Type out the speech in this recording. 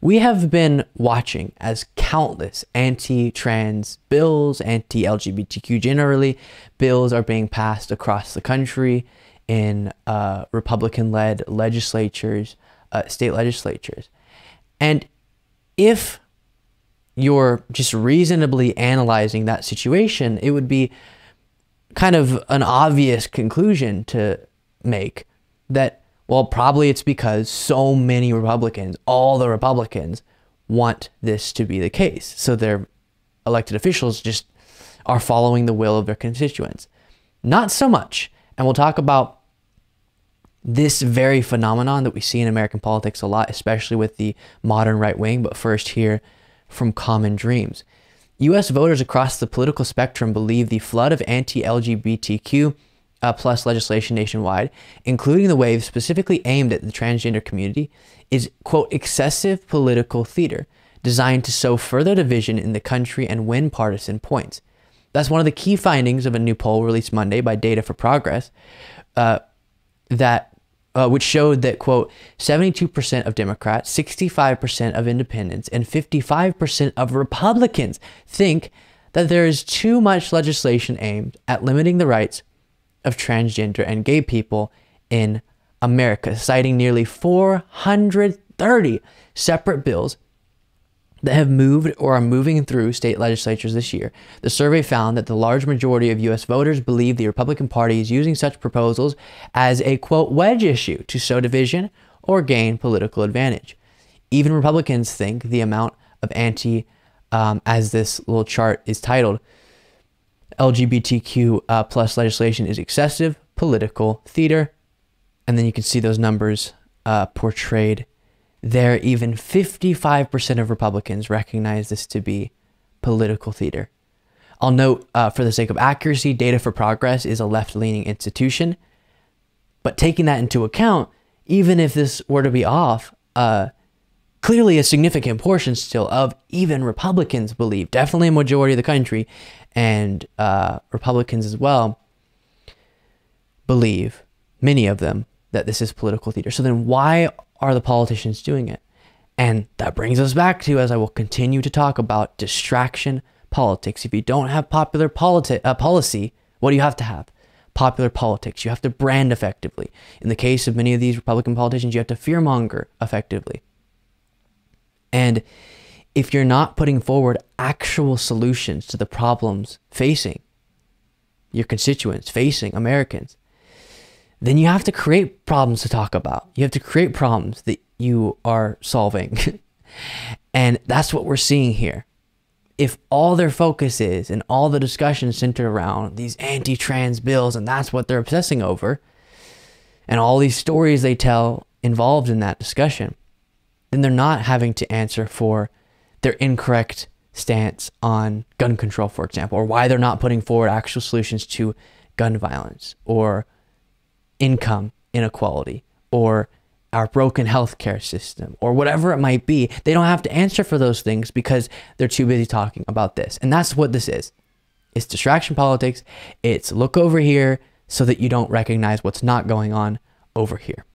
We have been watching as countless anti-trans bills, anti-LGBTQ generally, bills are being passed across the country in Republican-led legislatures, state legislatures. And if you're just reasonably analyzing that situation, it would be kind of an obvious conclusion to make that, well, probably it's because so many Republicans, all the Republicans, want this to be the case. So their elected officials just are following the will of their constituents. Not so much. And we'll talk about this very phenomenon that we see in American politics a lot, especially with the modern right wing. But first, here from Common Dreams. U.S. voters across the political spectrum believe the flood of anti-LGBTQ plus legislation nationwide, including the wave specifically aimed at the transgender community, is, quote, excessive political theater designed to sow further division in the country and win partisan points. That's one of the key findings of a new poll released Monday by Data for Progress, which showed that, quote, 72% of Democrats, 65% of independents, and 55% of Republicans think that there is too much legislation aimed at limiting the rights of transgender and gay people in America, citing nearly 430 separate bills that have moved or are moving through state legislatures this year. The survey found that the large majority of U.S. voters believe the Republican Party is using such proposals as a, quote, wedge issue to sow division or gain political advantage. Even Republicans think the amount of as this little chart is titled, LGBTQ plus legislation is excessive political theater. And then you can see those numbers portrayed there. Even 55% of Republicans recognize this to be political theater. I'll note, for the sake of accuracy, Data for Progress is a left-leaning institution. But taking that into account, even if this were to be off, clearly a significant portion still of even Republicans believe, definitely a majority of the country, and Republicans as well, believe, many of them, that this is political theater. So then why are the politicians doing it? And that brings us back to, as I will continue to talk about, distraction politics. If you don't have popular policy, what do you have to have? Popular politics. You have to brand effectively. In the case of many of these Republican politicians, you have to fearmonger effectively. And if you're not putting forward actual solutions to the problems facing your constituents, facing Americans, then you have to create problems to talk about. You have to create problems that you are solving. And that's what we're seeing here. If all their focus is and all the discussion centered around these anti-trans bills, and that's what they're obsessing over, and all these stories they tell involved in that discussion, then they're not having to answer for their incorrect stance on gun control, for example, or why they're not putting forward actual solutions to gun violence, or income inequality, or our broken healthcare system, or whatever it might be. They don't have to answer for those things because they're too busy talking about this. And that's what this is. It's distraction politics. It's look over here so that you don't recognize what's not going on over here.